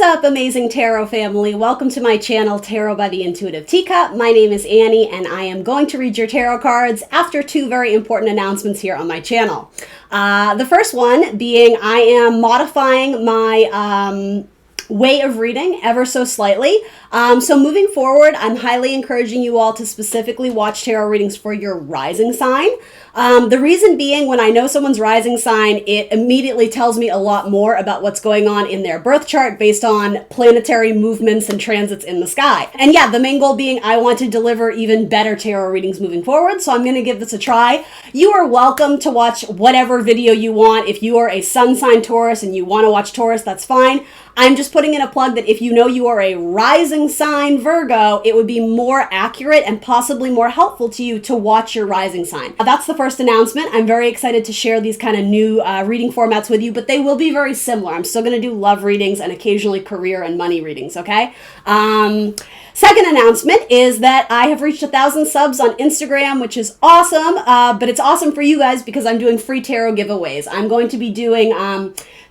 up, amazing tarot family? Welcome to my channel, Tarot by the Intuitive Teacup. My name is Annie, and I am going to read your tarot cards after two very important announcements here on my channel. The first one being I am modifying my way of reading ever so slightly. So moving forward, I'm highly encouraging you all to specifically watch tarot readings for your rising sign. The reason being, when I know someone's rising sign, it immediately tells me a lot more about what's going on in their birth chart based on planetary movements and transits in the sky. And yeah, the main goal being I want to deliver even better tarot readings moving forward, so I'm going to give this a try. You are welcome to watch whatever video you want. If you are a sun sign Taurus and you want to watch Taurus, that's fine. I'm just putting in a plug that if you know you are a rising sign Virgo, it would be more accurate and possibly more helpful to you to watch your rising sign. That's the first announcement. I'm very excited to share these kind of new reading formats with you, but they will be very similar. I'm still going to do love readings and occasionally career and money readings, okay? Second announcement is that I have reached 1,000 subs on Instagram, which is awesome, but it's awesome for you guys because I'm doing free tarot giveaways. I'm going to be doing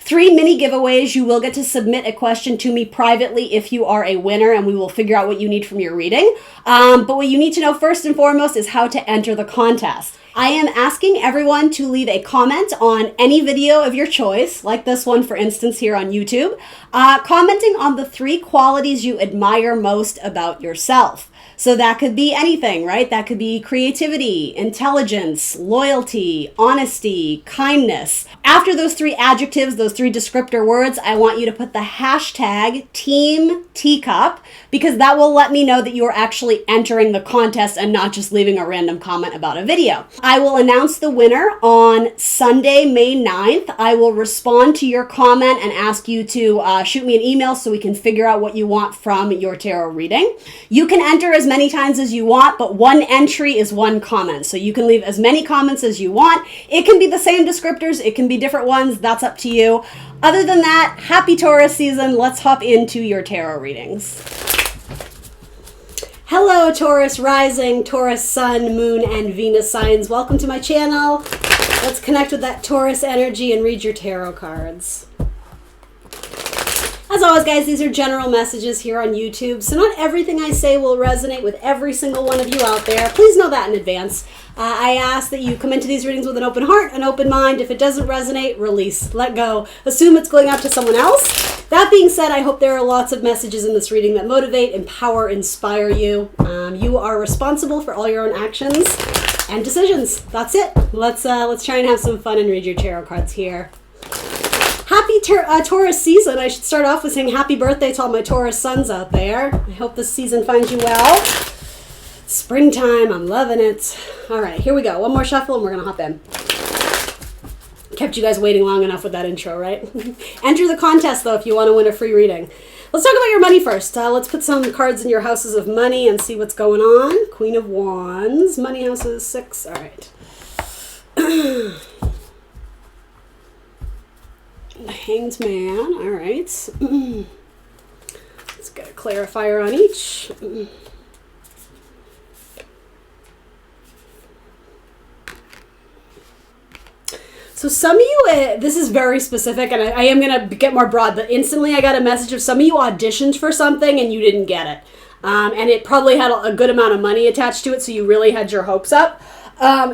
3 mini giveaways. You will get to submit a question to me privately if you are a winner, and we will figure out what you need from your reading. But what you need to know first and foremost is how to enter the contest. I am asking everyone to leave a comment on any video of your choice, like this one, for instance, here on YouTube, commenting on the 3 qualities you admire most about yourself. So that could be anything, right? That could be creativity, intelligence, loyalty, honesty, kindness. After those 3 adjectives, those 3 descriptor words, I want you to put the hashtag Team Teacup, because that will let me know that you are actually entering the contest and not just leaving a random comment about a video. I will announce the winner on Sunday, May 9th. I will respond to your comment and ask you to shoot me an email so we can figure out what you want from your tarot reading. You can enter as many times as you want, but 1 entry is 1 comment. So you can leave as many comments as you want. It can be the same descriptors. It can be different ones. That's up to you. Other than that, happy Taurus season. Let's hop into your tarot readings. Hello, Taurus Rising, Taurus Sun, Moon, and Venus signs. Welcome to my channel. Let's connect with that Taurus energy and read your tarot cards. As always, guys, these are general messages here on YouTube, so not everything I say will resonate with every single one of you out there. Please know that in advance. I ask that you come into these readings with an open heart, an open mind. If it doesn't resonate, release, let go. Assume it's going out to someone else. That being said, I hope there are lots of messages in this reading that motivate, empower, inspire you. You are responsible for all your own actions and decisions. That's it. Let's try and have some fun and read your tarot cards here. Happy Taurus season. I should start off with saying happy birthday to all my Taurus sons out there. I hope this season finds you well. Springtime, I'm loving it. All right, here we go. One more shuffle and we're going to hop in. Kept you guys waiting long enough with that intro, right? Enter the contest, though, if you want to win a free reading. Let's talk about your money first. Let's put some cards in your houses of money and see what's going on. Queen of Wands. Money houses 6. All right. The Hanged Man. All right. Let's get a clarifier on each. So some of you, this is very specific, and I am going to get more broad, but instantly I got a message of some of you auditioned for something and you didn't get it. And it probably had a good amount of money attached to it, so you really had your hopes up.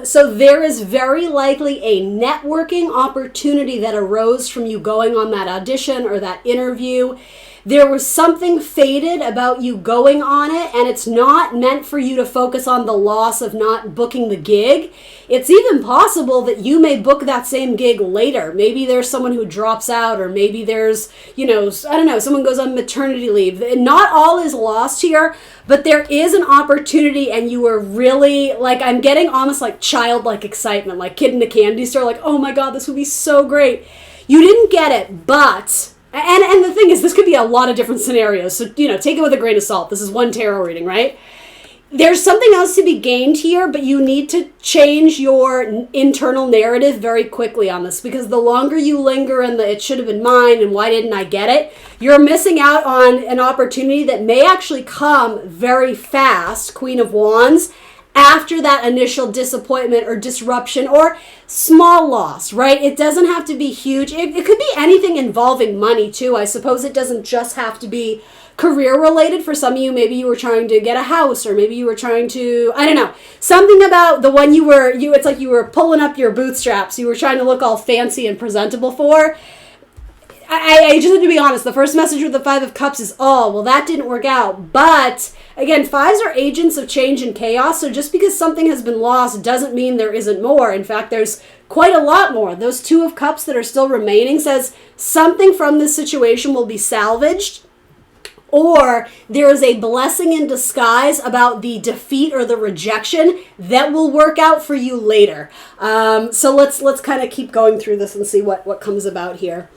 So there is very likely a networking opportunity that arose from you going on that audition or that interview. There was something fated about you going on it, and it's not meant for you to focus on the loss of not booking the gig. It's even possible that you may book that same gig later. Maybe there's someone who drops out, or maybe there's, I don't know, someone goes on maternity leave. Not all is lost here, but there is an opportunity, and you were really, like, I'm getting almost like childlike excitement, like kid in a candy store, like, oh my God, this would be so great. You didn't get it, but... And the thing is, this could be a lot of different scenarios. So, take it with a grain of salt. This is one tarot reading, right? There's something else to be gained here, but you need to change your internal narrative very quickly on this, because the longer you linger in the it should have been mine and why didn't I get it, you're missing out on an opportunity that may actually come very fast, Queen of Wands, after that initial disappointment or disruption or small loss, right? It doesn't have to be huge. It could be anything involving money too. I suppose it doesn't just have to be career related. For some of you, maybe you were trying to get a house, or maybe you were trying to, I don't know, something about the one it's like you were pulling up your bootstraps. You were trying to look all fancy and presentable for. I just have to be honest. The first message with the Five of Cups is, oh, well, that didn't work out. But again, fives are agents of change and chaos. So just because something has been lost doesn't mean there isn't more. In fact, there's quite a lot more. Those Two of Cups that are still remaining says something from this situation will be salvaged, or there is a blessing in disguise about the defeat or the rejection that will work out for you later. So let's kind of keep going through this and see what comes about here.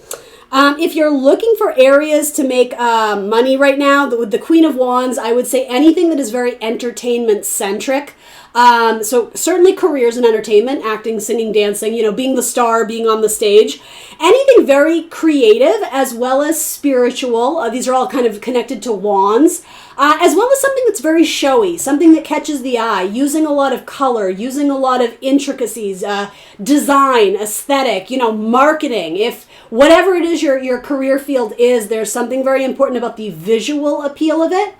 If you're looking for areas to make money right now, with the Queen of Wands, I would say anything that is very entertainment-centric. So certainly careers in entertainment, acting, singing, dancing, being the star, being on the stage. Anything very creative as well as spiritual. These are all kind of connected to wands. As well as something that's very showy, something that catches the eye, using a lot of color, using a lot of intricacies, design, aesthetic, marketing. If whatever it is your career field is, there's something very important about the visual appeal of it.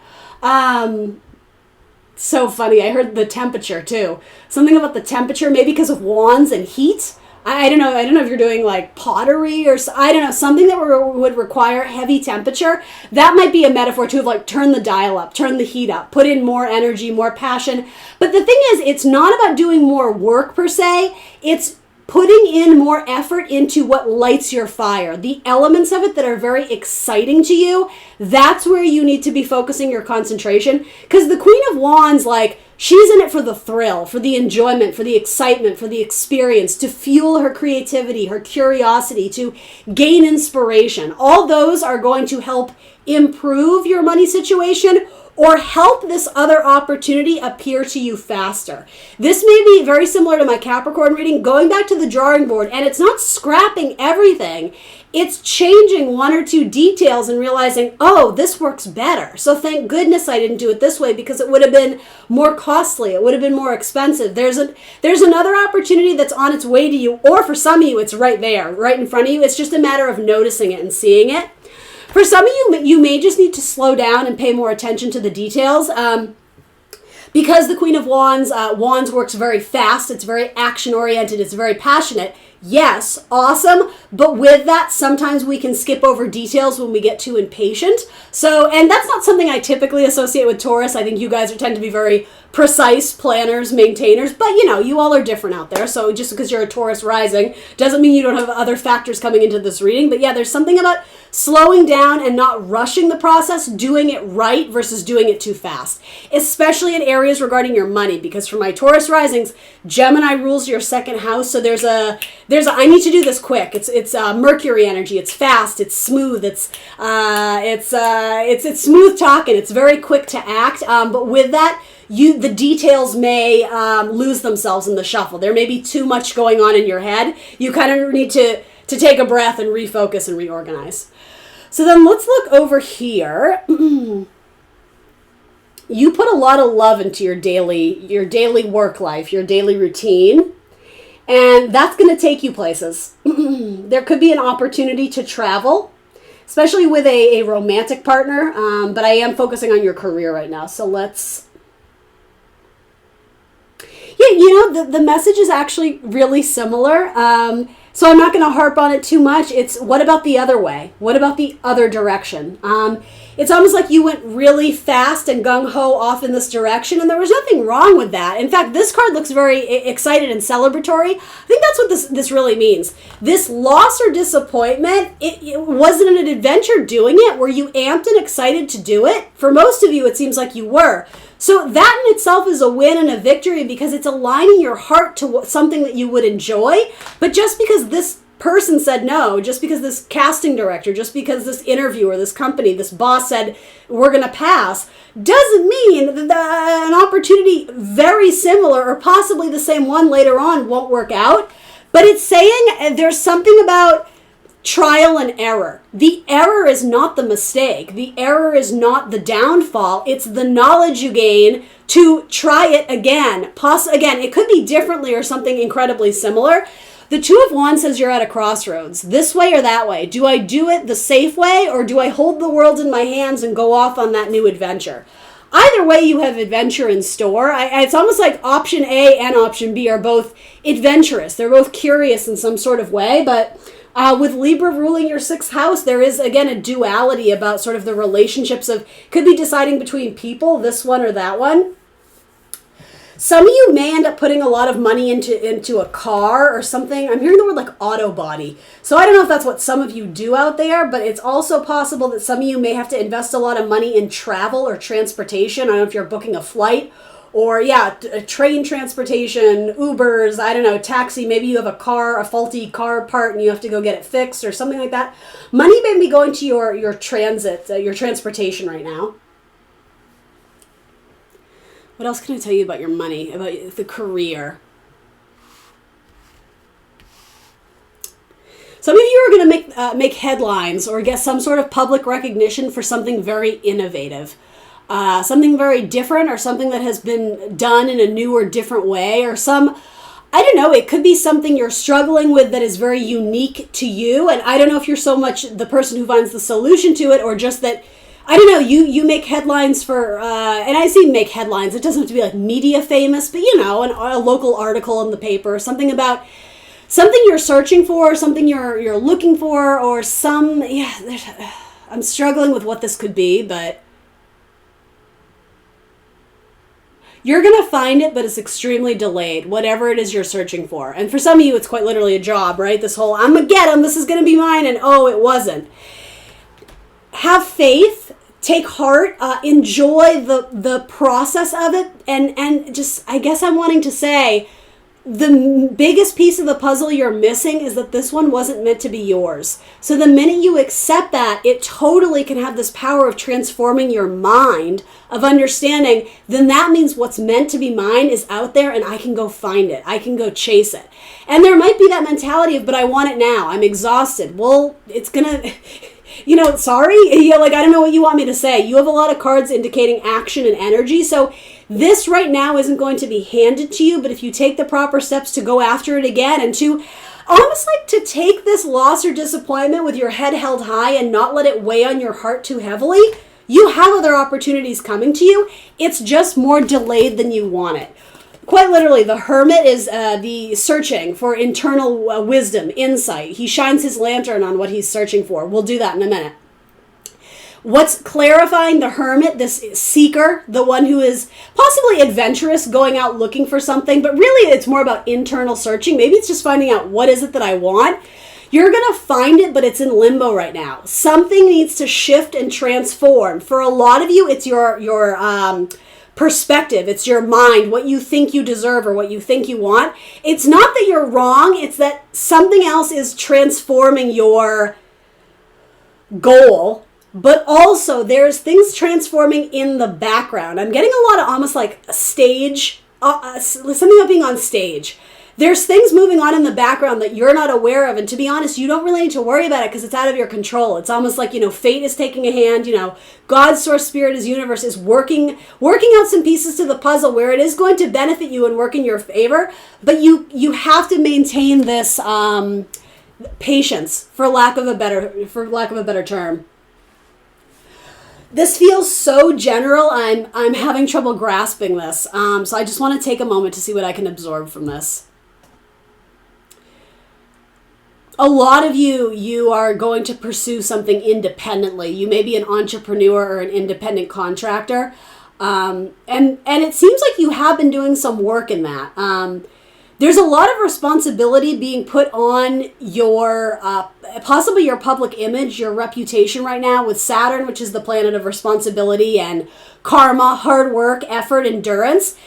So funny. I heard the temperature too. Something about the temperature, maybe because of wands and heat. I don't know. I don't know if you're doing like pottery or I don't know, something that would require heavy temperature. That might be a metaphor too of like turn the dial up, turn the heat up, put in more energy, more passion. But the thing is, it's not about doing more work per se. It's putting in more effort into what lights your fire, the elements of it that are very exciting to you. That's where you need to be focusing your concentration. Because the Queen of Wands, she's in it for the thrill, for the enjoyment, for the excitement, for the experience, to fuel her creativity, her curiosity, to gain inspiration. All those are going to help improve your money situation or help this other opportunity appear to you faster. This may be very similar to my Capricorn reading, going back to the drawing board, and it's not scrapping everything. It's changing one or two details and realizing, oh, this works better. So thank goodness I didn't do it this way, because it would have been more costly. It would have been more expensive. There's another opportunity that's on its way to you, or for some of you, it's right there, right in front of you. It's just a matter of noticing it and seeing it. For some of you, you may just need to slow down and pay more attention to the details. Because the Queen of Wands, Wands works very fast. It's very action-oriented. It's very passionate. Yes, awesome. But with that, sometimes we can skip over details when we get too impatient. And that's not something I typically associate with Taurus. I think you guys tend to be very precise planners, maintainers. But, you all are different out there. So just because you're a Taurus rising doesn't mean you don't have other factors coming into this reading. But yeah, there's something about slowing down and not rushing the process, doing it right versus doing it too fast, especially in areas regarding your money. Because for my Taurus risings, Gemini rules your second house. So there's a I need to do this quick. It's Mercury energy. It's fast. It's smooth. It's smooth talking. It's very quick to act. But with that, the details may lose themselves in the shuffle. There may be too much going on in your head. You kind of need to take a breath and refocus and reorganize. So then let's look over here. You put a lot of love into your daily work life, your daily routine, and that's going to take you places. There could be an opportunity to travel, especially with a romantic partner, but I am focusing on your career right now. So let's... Yeah, the message is actually really similar. So I'm not going to harp on it too much. It's what about the other way? What about the other direction? It's almost like you went really fast and gung-ho off in this direction, and there was nothing wrong with that. In fact, this card looks very excited and celebratory. I think that's what this really means. This loss or disappointment, it wasn't an adventure doing it. Were you amped and excited to do it? For most of you, it seems like you were. So that in itself is a win and a victory, because it's aligning your heart to something that you would enjoy. But just because this person said no, just because this casting director, just because this interviewer, this company, this boss said we're going to pass, doesn't mean that an opportunity very similar or possibly the same one later on won't work out. But it's saying there's something about trial and error. The error is not the mistake. The error is not the downfall. It's the knowledge you gain to try it again. Again, it could be differently or something incredibly similar. The Two of Wands says you're at a crossroads. This way or that way. Do I do it the safe way, or do I hold the world in my hands and go off on that new adventure? Either way, you have adventure in store. It's almost like option A and option B are both adventurous. They're both curious in some sort of way, but with Libra ruling your 6th house, there is, again, a duality about sort of the relationships of, could be deciding between people, this one or that one. Some of you may end up putting a lot of money into a car or something. I'm hearing the word like auto body. So I don't know if that's what some of you do out there, but it's also possible that some of you may have to invest a lot of money in travel or transportation. I don't know if you're booking a flight or, train transportation, Ubers, I don't know, taxi. Maybe you have a faulty car part and you have to go get it fixed or something like that. Money may be going to your transit, your transportation right now. What else can I tell you about your money, about the career? Some of you are going to make headlines or get some sort of public recognition for something very innovative, something very different, or something that has been done in a new or different way, or I don't know, it could be something you're struggling with that is very unique to you. And I don't know if you're so much the person who finds the solution to it, or just that, I don't know, you make headlines for, and I say make headlines, it doesn't have to be like media famous, but a local article in the paper, something about something you're searching for, something you're looking for, or I'm struggling with what this could be, but you're going to find it, but it's extremely delayed, whatever it is you're searching for. And for some of you, it's quite literally a job, right? This whole, I'm going to get them, this is going to be mine, and oh, it wasn't. Have faith, take heart, enjoy the process of it, and just, I guess I'm wanting to say, the biggest piece of the puzzle you're missing is that this one wasn't meant to be yours. So the minute you accept that, it totally can have this power of transforming your mind, of understanding, then that means what's meant to be mine is out there and I can go find it. I can go chase it. And there might be that mentality of, but I want it now. I'm exhausted. Well, it's gonna... sorry, I don't know what you want me to say. You have a lot of cards indicating action and energy. So this right now isn't going to be handed to you, but if you take the proper steps to go after it again, and to almost like to take this loss or disappointment with your head held high and not let it weigh on your heart too heavily, you have other opportunities coming to you. It's just more delayed than you want it. Quite literally, the Hermit is the searching for internal wisdom, insight. He shines his lantern on what he's searching for. We'll do that in a minute. What's clarifying the Hermit, this seeker, the one who is possibly adventurous, going out looking for something, but really it's more about internal searching. Maybe it's just finding out, what is it that I want? You're going to find it, but it's in limbo right now. Something needs to shift and transform. For a lot of you, it's your perspective. It's your mind, what you think you deserve or what you think you want. It's not that you're wrong. It's that something else is transforming your goal, but also there's things transforming in the background. I'm getting a lot of almost like a stage, something about being on stage. There's things moving on in the background that you're not aware of. And to be honest, you don't really need to worry about it because it's out of your control. It's almost like, fate is taking a hand, God's source, spirit, his universe is working out some pieces to the puzzle where it is going to benefit you and work in your favor. But you have to maintain this patience, for lack of a better term. This feels so general. I'm having trouble grasping this. So I just want to take a moment to see what I can absorb from this. A lot of you are going to pursue something independently. You may be an entrepreneur or an independent contractor. And it seems like you have been doing some work in that. There's a lot of responsibility being put on your, possibly your public image, your reputation right now with Saturn, which is the planet of responsibility and karma, hard work, effort, endurance.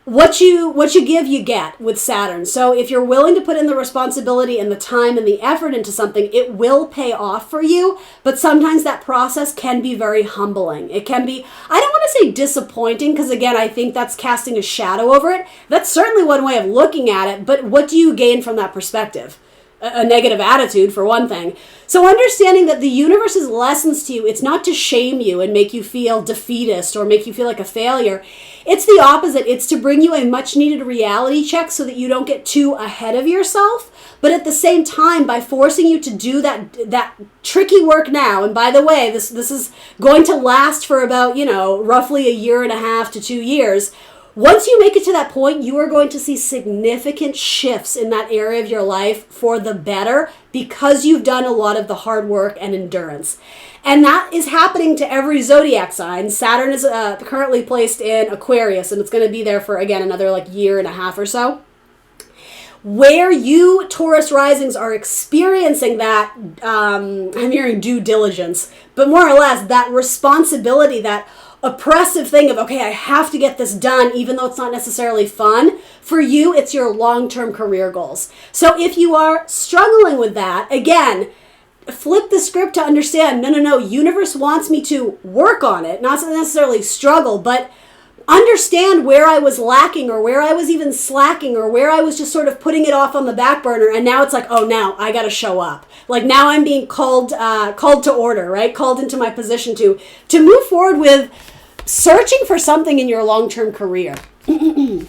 What you give, you get with Saturn. So if you're willing to put in the responsibility and the time and the effort into something, it will pay off for you. But sometimes that process can be very humbling. It can be, I don't want to say disappointing, because again, I think that's casting a shadow over it. That's certainly one way of looking at it. But what do you gain from that perspective? a negative attitude, for one thing. So understanding that the universe's lessons to you, it's not to shame you and make you feel defeatist or make you feel like a failure. It's the opposite. It's to bring you a much needed reality check so that you don't get too ahead of yourself. But at the same time, by forcing you to do that tricky work now, and by the way, this is going to last for about, roughly 1.5 to 2 years. Once you make it to that point, you are going to see significant shifts in that area of your life for the better because you've done a lot of the hard work and endurance. And that is happening to every zodiac sign. Saturn is currently placed in Aquarius, and it's going to be there for, again, another 1.5 or so. Where you Taurus risings are experiencing that, I'm hearing due diligence, but more or less that responsibility, that oppressive thing of, okay, I have to get this done, even though it's not necessarily fun. For you, it's your long-term career goals. So if you are struggling with that, again, flip the script to understand, no, universe wants me to work on it, not necessarily struggle, but understand where I was lacking or where I was even slacking or where I was just sort of putting it off on the back burner. And now it's like, oh, now I got to show up. Like now I'm being called to order, right? Called into my position to move forward with searching for something in your long-term career. And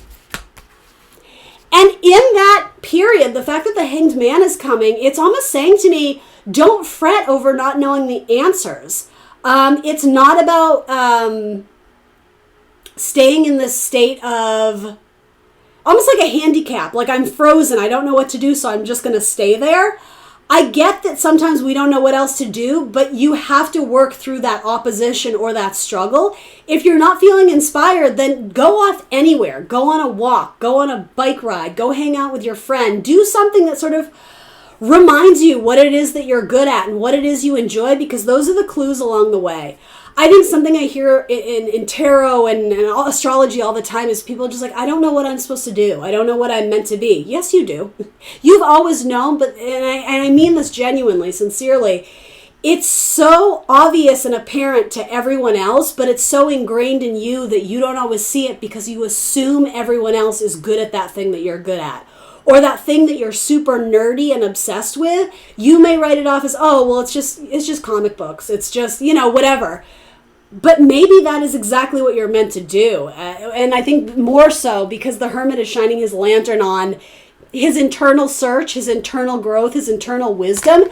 in that period, the fact that the Hanged Man is coming, it's almost saying to me, don't fret over not knowing the answers. It's not about staying in this state of almost like a handicap, like I'm frozen, I don't know what to do, so I'm just going to stay there. I get that sometimes we don't know what else to do, but you have to work through that opposition or that struggle. If you're not feeling inspired, then go off anywhere. Go on a walk, go on a bike ride, go hang out with your friend, do something that sort of reminds you what it is that you're good at and what it is you enjoy, because those are the clues along the way. I think something I hear in tarot and astrology all the time is people just like, I don't know what I'm supposed to do. I don't know what I'm meant to be. Yes, you do. You've always known, but and I mean this genuinely, sincerely. It's so obvious and apparent to everyone else, but it's so ingrained in you that you don't always see it because you assume everyone else is good at that thing that you're good at. Or that thing that you're super nerdy and obsessed with, you may write it off as, oh, well, it's just comic books. It's just, whatever. But maybe that is exactly what you're meant to do. And I think more so because the Hermit is shining his lantern on his internal search, his internal growth, his internal wisdom.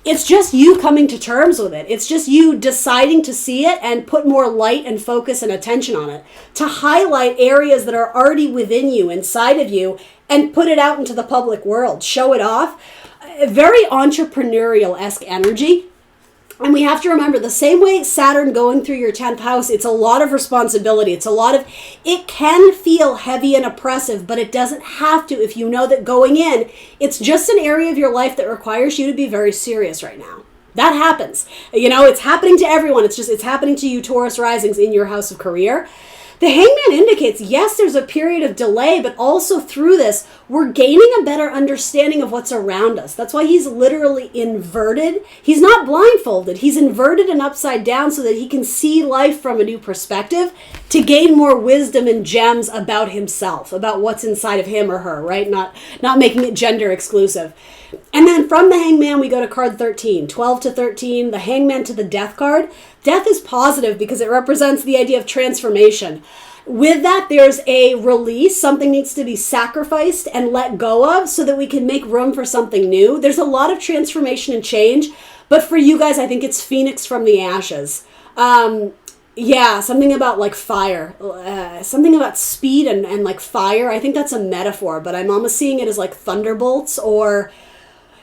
It's just you coming to terms with it. It's just you deciding to see it and put more light and focus and attention on it. To highlight areas that are already within you, inside of you, and put it out into the public world. Show it off. Very entrepreneurial-esque energy. And we have to remember, the same way Saturn going through your 10th house, it's a lot of responsibility. It can feel heavy and oppressive, but it doesn't have to if you know that going in, it's just an area of your life that requires you to be very serious right now. That happens. It's happening to everyone. It's happening to you, Taurus risings, in your house of career. The Hangman indicates, yes, there's a period of delay, but also through this, we're gaining a better understanding of what's around us. That's why he's literally inverted. He's not blindfolded. He's inverted and upside down so that he can see life from a new perspective to gain more wisdom and gems about himself, about what's inside of him or her, right? Not making it gender exclusive. And then from the Hangman, we go to card 13, 12 to 13, the Hangman to the Death card. Death is positive because it represents the idea of transformation. With that, there's a release. Something needs to be sacrificed and let go of so that we can make room for something new. There's a lot of transformation and change, but for you guys, I think it's Phoenix from the ashes. Something about like fire, something about speed and like fire. I think that's a metaphor, but I'm almost seeing it as like thunderbolts, or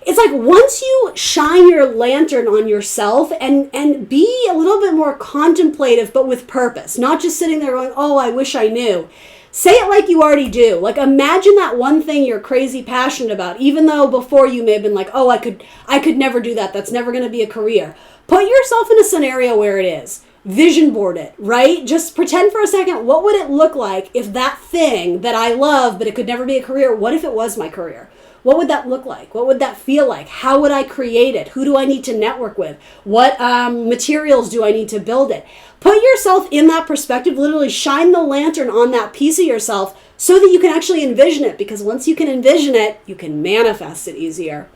it's like once you shine your lantern on yourself and be a little bit more contemplative, but with purpose, not just sitting there going, oh, I wish I knew. Say it like you already do. Like imagine that one thing you're crazy passionate about, even though before you may have been like, oh, I could never do that. That's never going to be a career. Put yourself in a scenario where it is. Vision board it, right? Just pretend for a second, what would it look like if that thing that I love, but it could never be a career, what if it was my career? What would that look like? What would that feel like? How would I create it? Who do I need to network with? What materials do I need to build it? Put yourself in that perspective, literally shine the lantern on that piece of yourself so that you can actually envision it, because once you can envision it, you can manifest it easier.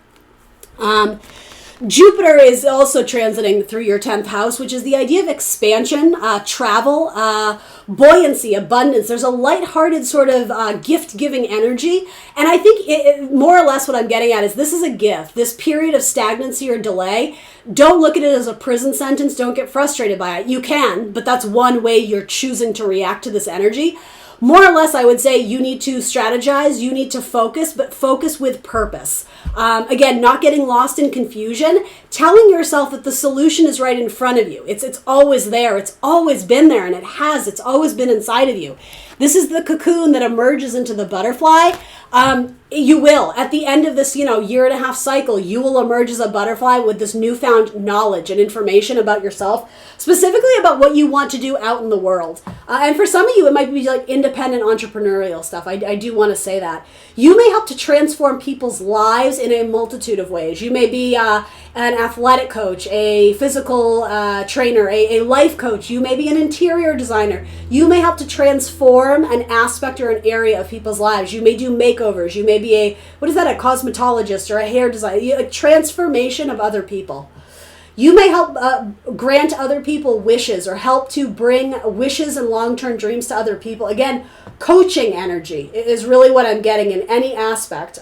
Jupiter is also transiting through your 10th house, which is the idea of expansion, travel, buoyancy, abundance. There's a lighthearted sort of gift-giving energy. And I think more or less what I'm getting at is this is a gift. This period of stagnancy or delay, don't look at it as a prison sentence. Don't get frustrated by it. You can, but that's one way you're choosing to react to this energy. More or less, I would say you need to strategize, you need to focus, but focus with purpose. Again, not getting lost in confusion, telling yourself that the solution is right in front of you. It's always there, it's always been there, and it's always been inside of you. This is the cocoon that emerges into the butterfly. You will, at the end of this, year and a half cycle, you will emerge as a butterfly with this newfound knowledge and information about yourself, specifically about what you want to do out in the world. And for some of you, it might be like independent entrepreneurial stuff. I do want to say that. You may help to transform people's lives in a multitude of ways. You may be an athletic coach, a physical trainer, a life coach. You may be an interior designer. You may help to transform an aspect or an area of people's lives. You may do makeovers. You may be a cosmetologist or a hair designer. A transformation of other people. You may help grant other people wishes or help to bring wishes and long-term dreams to other people. Again, coaching energy is really what I'm getting in any aspect.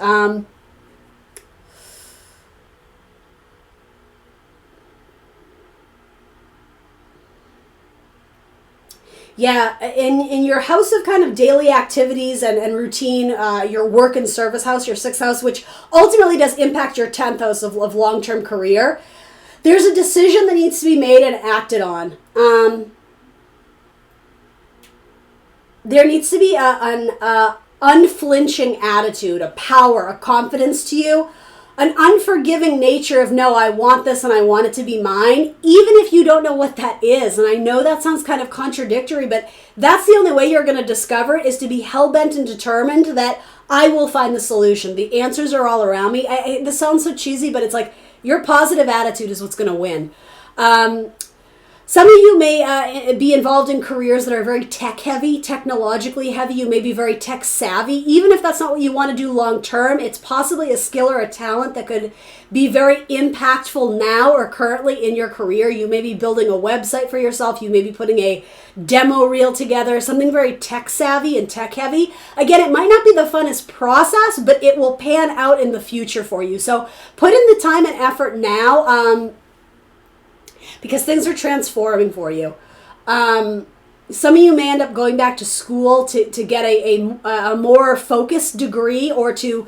Yeah, in your house of kind of daily activities and routine, your work and service house, your 6th house, which ultimately does impact your 10th house of long-term career, there's a decision that needs to be made and acted on. There needs to be an unflinching attitude, a power, a confidence to you, an unforgiving nature of, no, I want this and I want it to be mine, even if you don't know what that is. And I know that sounds kind of contradictory, but that's the only way you're going to discover it, is to be hell-bent and determined that I will find the solution. The answers are all around me. This sounds so cheesy, but it's like your positive attitude is what's going to win. Some of you may be involved in careers that are very tech-heavy, technologically heavy. You may be very tech-savvy. Even if that's not what you want to do long-term, it's possibly a skill or a talent that could be very impactful now or currently in your career. You may be building a website for yourself. You may be putting a demo reel together, something very tech-savvy and tech-heavy. Again, it might not be the funnest process, but it will pan out in the future for you. So put in the time and effort now, because things are transforming for you. Some of you may end up going back to school to get a more focused degree, or to,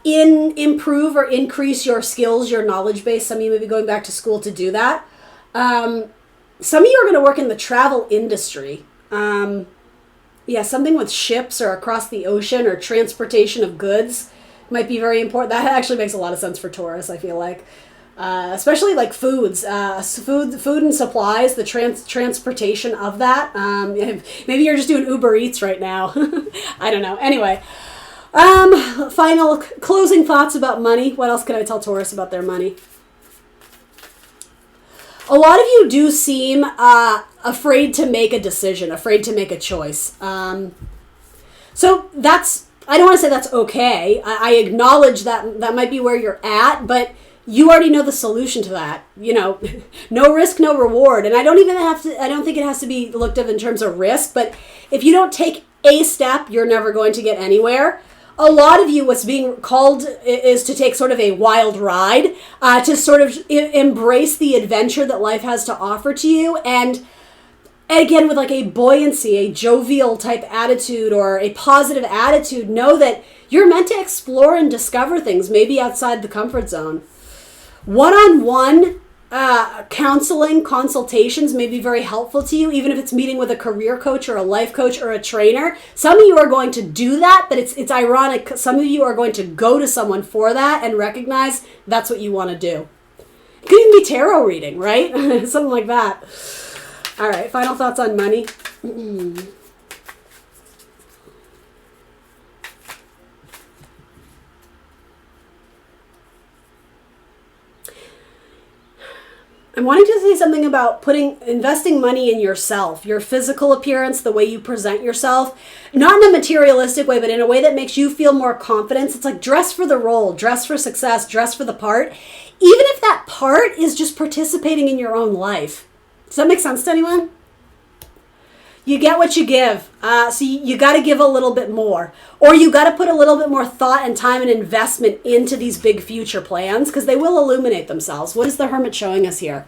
improve or increase your skills, your knowledge base. Some of you may be going back to school to do that. Some of you are going to work in the travel industry. Something with ships or across the ocean or transportation of goods might be very important. That actually makes a lot of sense for Taurus, I feel like. Especially like foods, food and supplies, the transportation of that. Maybe you're just doing Uber Eats right now. I don't know. Anyway, final closing thoughts about money. What else can I tell Taurus about their money? A lot of you do seem afraid to make a decision, afraid to make a choice. So that's, I don't want to say that's okay. I acknowledge that that might be where you're at, but you already know the solution to that. No risk, no reward. And I don't think it has to be looked at in terms of risk, but if you don't take a step, you're never going to get anywhere. A lot of you, what's being called is to take sort of a wild ride, to sort of embrace the adventure that life has to offer to you. And again, with like a buoyancy, a jovial type attitude or a positive attitude, know that you're meant to explore and discover things, maybe outside the comfort zone. One-on-one counseling, consultations may be very helpful to you, even if it's meeting with a career coach or a life coach or a trainer. Some of you are going to do that, but it's ironic. Some of you are going to go to someone for that and recognize that's what you want to do. It could even be tarot reading, right? Something like that. All right, final thoughts on money. I'm wanting to say something about investing money in yourself, your physical appearance, the way you present yourself, not in a materialistic way, but in a way that makes you feel more confidence. It's like dress for the role, dress for success, dress for the part, even if that part is just participating in your own life. Does that make sense to anyone? You get what you give. So you got to give a little bit more. Or you got to put a little bit more thought and time and investment into these big future plans because they will illuminate themselves. What is the Hermit showing us here?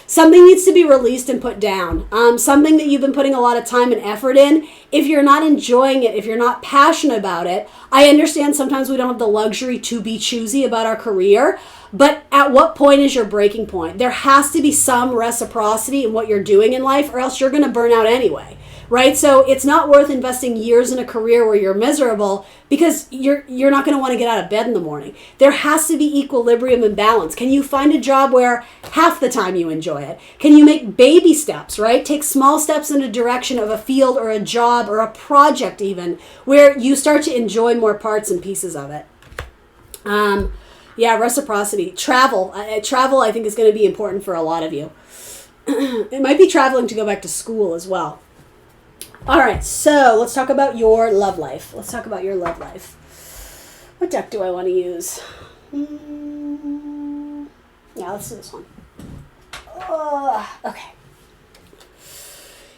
Something needs to be released and put down. Something that you've been putting a lot of time and effort in. If you're not enjoying it, if you're not passionate about it, I understand sometimes we don't have the luxury to be choosy about our career. But at what point is your breaking point? There has to be some reciprocity in what you're doing in life or else you're going to burn out anyway, right? So it's not worth investing years in a career where you're miserable because you're not going to want to get out of bed in the morning. There has to be equilibrium and balance. Can you find a job where half the time you enjoy it? Can you make baby steps, right? Take small steps in the direction of a field or a job or a project even where you start to enjoy more parts and pieces of it. Yeah, reciprocity. Travel. Travel, I think, is going to be important for a lot of you. It might be traveling to go back to school as well. All right, so let's talk about your love life. What deck do I want to use? Yeah, let's do this one. Okay.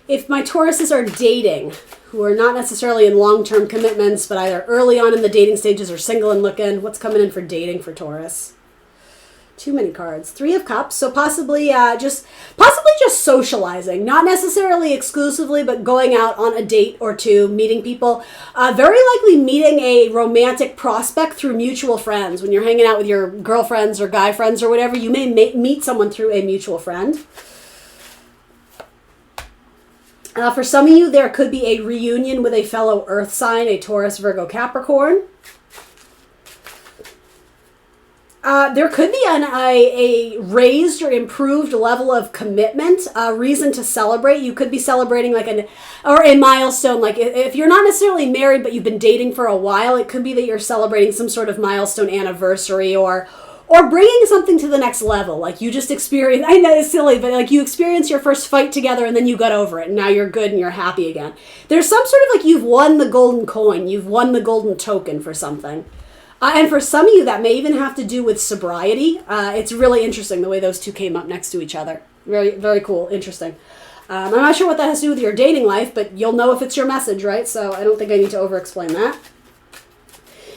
If my Tauruses are dating, who are not necessarily in long-term commitments, but either early on in the dating stages or single and looking, what's coming in for dating for Taurus? Too many cards. 3 of Cups, so possibly just socializing, not necessarily exclusively, but going out on a date or two, meeting people. Very likely meeting a romantic prospect through mutual friends. When you're hanging out with your girlfriends or guy friends or whatever, you may meet someone through a mutual friend. For some of you, there could be a reunion with a fellow earth sign, a Taurus, Virgo, Capricorn. There could be a raised or improved level of commitment, a reason to celebrate. You could be celebrating like a milestone. Like if you're not necessarily married, but you've been dating for a while, it could be that you're celebrating some sort of milestone anniversary or bringing something to the next level. Like you just experienced, I know it's silly, but like you experienced your first fight together and then you got over it and now you're good and you're happy again. There's some sort of like you've won the golden coin, you've won the golden token for something. And for some of you, that may even have to do with sobriety. It's really interesting the way those two came up next to each other. Very, very cool. Interesting. I'm not sure what that has to do with your dating life, but you'll know if it's your message, right? So I don't think I need to over-explain that.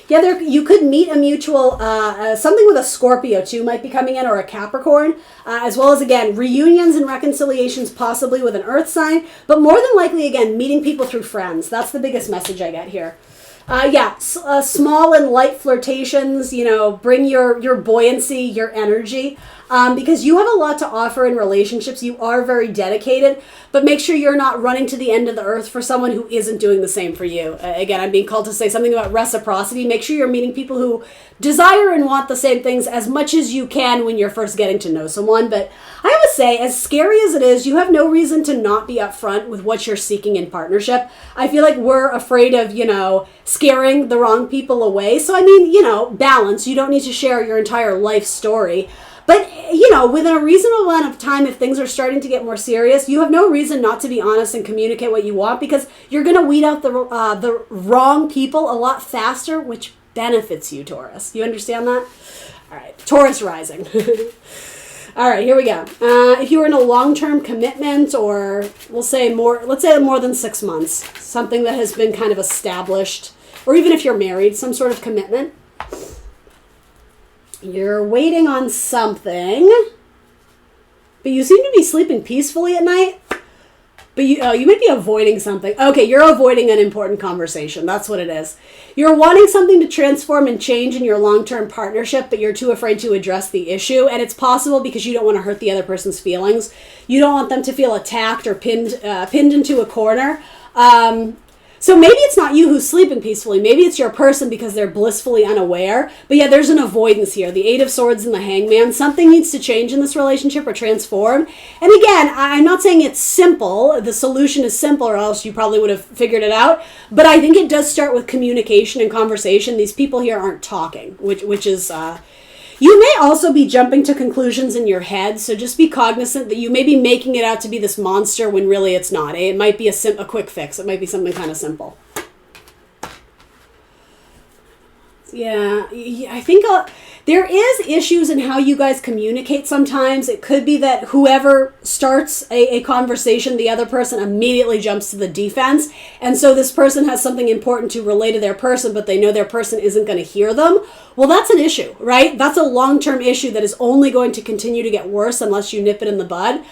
Yeah, you could meet a mutual, something with a Scorpio too might be coming in, or a Capricorn, as well as, again, reunions and reconciliations possibly with an earth sign, but more than likely, again, meeting people through friends. That's the biggest message I get here. Small and light flirtations, bring your buoyancy, your energy, because you have a lot to offer in relationships. You are very dedicated, but make sure you're not running to the end of the earth for someone who isn't doing the same for you. Again, I'm being called to say something about reciprocity. Make sure you're meeting people who desire and want the same things as much as you can when you're first getting to know someone. But I would say, as scary as it is, you have no reason to not be upfront with what you're seeking in partnership. I feel like we're afraid of, scaring the wrong people away. So, balance. You don't need to share your entire life story. But, within a reasonable amount of time, if things are starting to get more serious, you have no reason not to be honest and communicate what you want, because you're going to weed out the wrong people a lot faster, which benefits you, Taurus. You understand that? All right. Taurus Rising. All right, here we go. If you were in a long-term commitment, or let's say more than 6 months, something that has been kind of established, or even if you're married, some sort of commitment, you're waiting on something, but you seem to be sleeping peacefully at night. But you might be avoiding something. Okay, you're avoiding an important conversation. That's what it is. You're wanting something to transform and change in your long-term partnership, but you're too afraid to address the issue. And it's possible because you don't want to hurt the other person's feelings. You don't want them to feel attacked or pinned into a corner. So maybe it's not you who's sleeping peacefully. Maybe it's your person because they're blissfully unaware. But yeah, there's an avoidance here. The 8 of Swords and the Hangman. Something needs to change in this relationship or transform. And again, I'm not saying it's simple. The solution is simple, or else you probably would have figured it out. But I think it does start with communication and conversation. These people here aren't talking, which is... You may also be jumping to conclusions in your head, so just be cognizant that you may be making it out to be this monster when really it's not. It might be a quick fix. It might be something kind of simple. Yeah, I think there is issues in how you guys communicate sometimes. It could be that whoever starts a conversation, the other person immediately jumps to the defense. And so this person has something important to relay to their person, but they know their person isn't going to hear them. Well, that's an issue, right? That's a long-term issue that is only going to continue to get worse unless you nip it in the bud.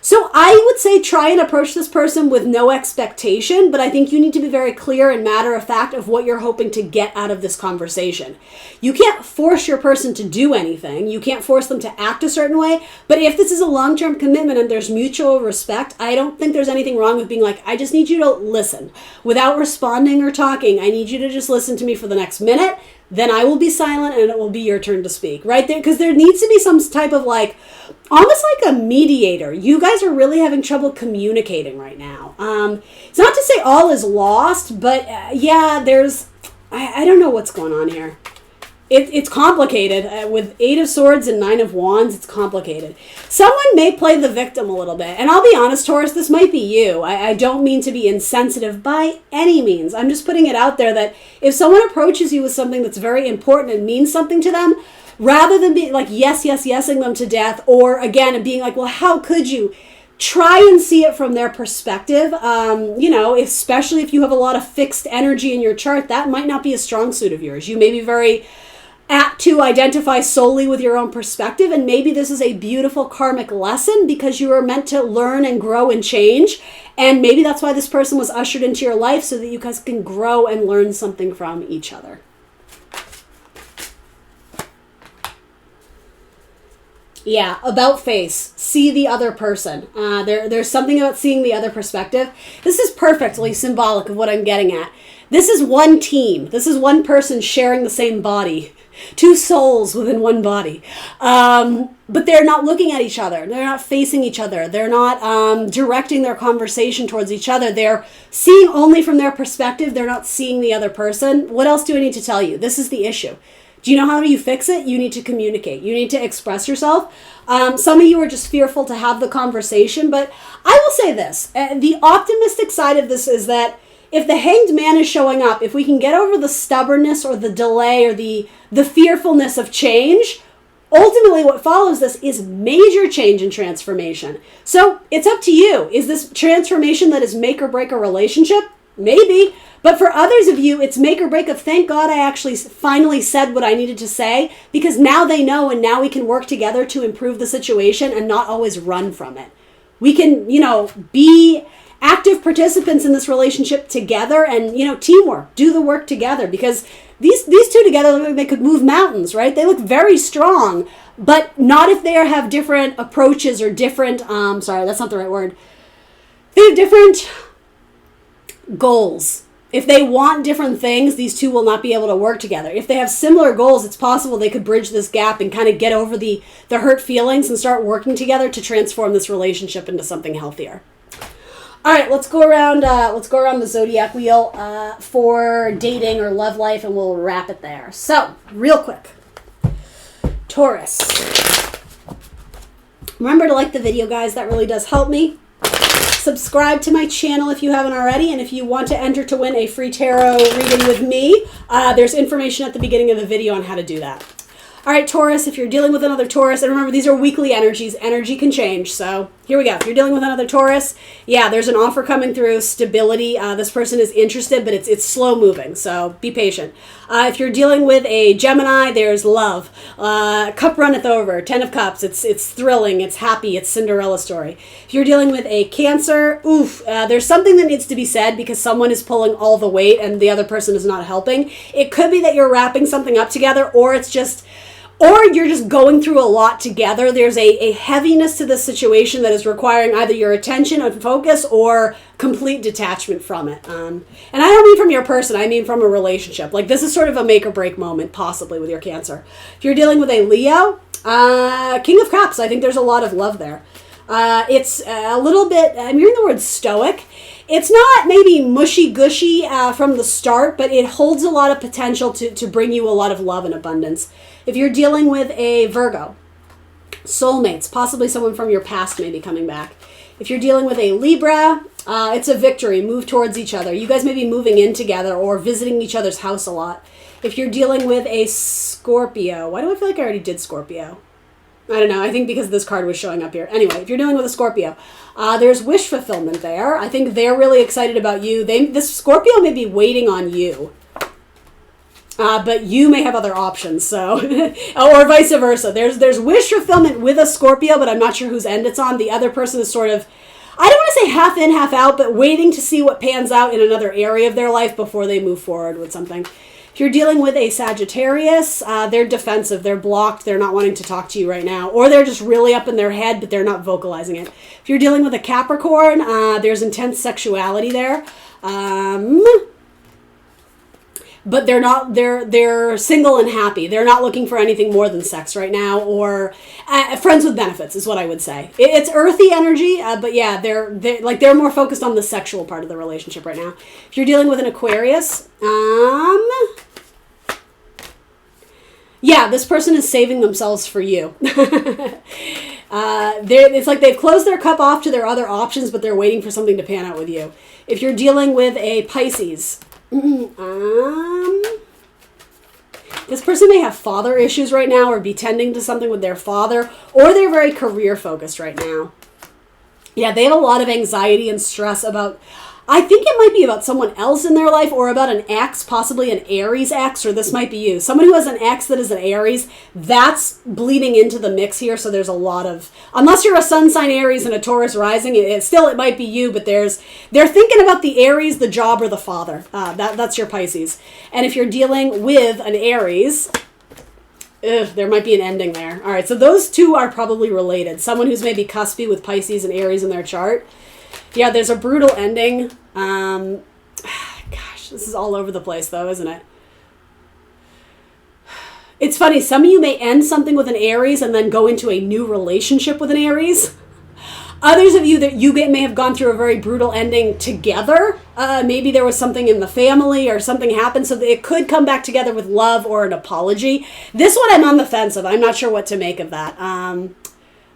So I would say try and approach this person with no expectation, but I think you need to be very clear and matter of fact of what you're hoping to get out of this conversation. You can't force your person to do anything. You can't force them to act a certain way, but if this is a long-term commitment and there's mutual respect, I don't think there's anything wrong with being like, I just need you to listen. Without responding or talking, I need you to just listen to me for the next minute, then I will be silent and it will be your turn to speak, right there. Because there needs to be some type of like, almost like a mediator. You guys are really having trouble communicating right now. It's not to say all is lost, but yeah, I don't know what's going on here. It's complicated. With 8 of Swords and 9 of Wands, it's complicated. Someone may play the victim a little bit. And I'll be honest, Taurus, this might be you. I don't mean to be insensitive by any means. I'm just putting it out there that if someone approaches you with something that's very important and means something to them, rather than being like yesing them to death, or again, and being like, well, how could you? Try and see it from their perspective. Especially if you have a lot of fixed energy in your chart, that might not be a strong suit of yours. You may be very apt to identify solely with your own perspective, and maybe this is a beautiful karmic lesson because you are meant to learn and grow and change, and maybe that's why this person was ushered into your life, so that you guys can grow and learn something from each other. Yeah, about face. See the other person. There's something about seeing the other perspective. This is perfectly symbolic of what I'm getting at. This is one team. This is one person sharing the same body. 2 souls within one body. But they're not looking at each other. They're not facing each other. They're not directing their conversation towards each other. They're seeing only from their perspective. They're not seeing the other person. What else do I need to tell you? This is the issue. Do you know how you fix it? You need to communicate. You need to express yourself. Some of you are just fearful to have the conversation, but I will say this. The optimistic side of this is that if the Hanged Man is showing up, if we can get over the stubbornness or the delay or the fearfulness of change, ultimately what follows this is major change and transformation. So it's up to you. Is this transformation that is make or break a relationship? Maybe. But for others of you, it's make or break of thank God I actually finally said what I needed to say, because now they know and now we can work together to improve the situation and not always run from it. We can, be active participants in this relationship together and, teamwork, do the work together, because these two together look like they could move mountains, right? They look very strong, but not if they have different approaches or different, sorry, that's not the right word. They have different goals. If they want different things, these two will not be able to work together. If they have similar goals, it's possible they could bridge this gap and kind of get over the hurt feelings and start working together to transform this relationship into something healthier. All right, let's go around the zodiac wheel for dating or love life, and we'll wrap it there. So, real quick. Taurus. Remember to like the video, guys. That really does help me. Subscribe to my channel if you haven't already, and if you want to enter to win a free tarot reading with me, there's information at the beginning of the video on how to do that. All right, Taurus, if you're dealing with another Taurus, and remember, these are weekly energies. Energy can change, so here we go. If you're dealing with another Taurus, yeah, there's an offer coming through, stability. This person is interested, but it's slow moving, so be patient. If you're dealing with a Gemini, there's love. Cup runneth over, 10 of Cups. It's thrilling, it's happy, it's Cinderella story. If you're dealing with a Cancer, there's something that needs to be said because someone is pulling all the weight and the other person is not helping. It could be that you're wrapping something up together, or you're just going through a lot together. There's a heaviness to this situation that is requiring either your attention and focus or complete detachment from it. And I don't mean from your person, I mean from a relationship. Like, this is sort of a make or break moment, possibly, with your Cancer. If you're dealing with a Leo, King of Cups, I think there's a lot of love there. It's a little bit, I'm hearing the word stoic. It's not maybe mushy-gushy from the start, but it holds a lot of potential to bring you a lot of love and abundance. If you're dealing with a Virgo, soulmates, possibly someone from your past may be coming back. If you're dealing with a Libra, it's a victory. Move towards each other. You guys may be moving in together or visiting each other's house a lot. If you're dealing with a Scorpio, why do I feel like I already did Scorpio? I don't know. I think because this card was showing up here. Anyway, if you're dealing with a Scorpio, there's wish fulfillment there. I think they're really excited about you. This Scorpio may be waiting on you. But you may have other options, so or vice versa. There's wish fulfillment with a Scorpio, but I'm not sure whose end it's on. The other person is sort of, I don't want to say half in, half out, but waiting to see what pans out in another area of their life before they move forward with something. If you're dealing with a Sagittarius, they're defensive, they're blocked, they're not wanting to talk to you right now, or they're just really up in their head, but they're not vocalizing it. If you're dealing with a Capricorn, there's intense sexuality there. But they're single and happy. They're not looking for anything more than sex right now, or friends with benefits is what I would say. It's earthy energy, but yeah, they're more focused on the sexual part of the relationship right now. If you're dealing with an Aquarius, yeah, this person is saving themselves for you. It's like they've closed their cup off to their other options, but they're waiting for something to pan out with you. If you're dealing with a Pisces, this person may have father issues right now or be tending to something with their father, or they're very career focused right now. Yeah, they have a lot of anxiety and stress about, I think it might be about someone else in their life or about an ex, possibly an Aries ex, or this might be you. Someone who has an ex that is an Aries, that's bleeding into the mix here. So there's a lot of, unless you're a sun sign Aries and a Taurus rising, it might be you, but they're thinking about the Aries, the job, or the father. That's your Pisces. And if you're dealing with an Aries, there might be an ending there. All right, so those two are probably related. Someone who's maybe cuspy with Pisces and Aries in their chart. Yeah, there's a brutal ending. Gosh, this is all over the place, though, isn't it? It's funny. Some of you may end something with an Aries and then go into a new relationship with an Aries. Others of you that you may have gone through a very brutal ending together. Maybe there was something in the family or something happened, so that it could come back together with love or an apology. This one I'm on the fence of. I'm not sure what to make of that.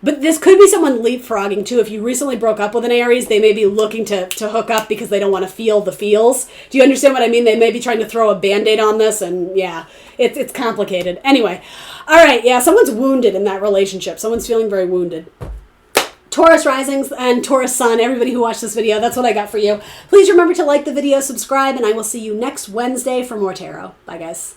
But this could be someone leapfrogging, too. If you recently broke up with an Aries, they may be looking to hook up because they don't want to feel the feels. Do you understand what I mean? They may be trying to throw a Band-Aid on this, and yeah, it's complicated. Anyway, all right, yeah, someone's wounded in that relationship. Someone's feeling very wounded. Taurus Risings and Taurus Sun, everybody who watched this video, that's what I got for you. Please remember to like the video, subscribe, and I will see you next Wednesday for more tarot. Bye, guys.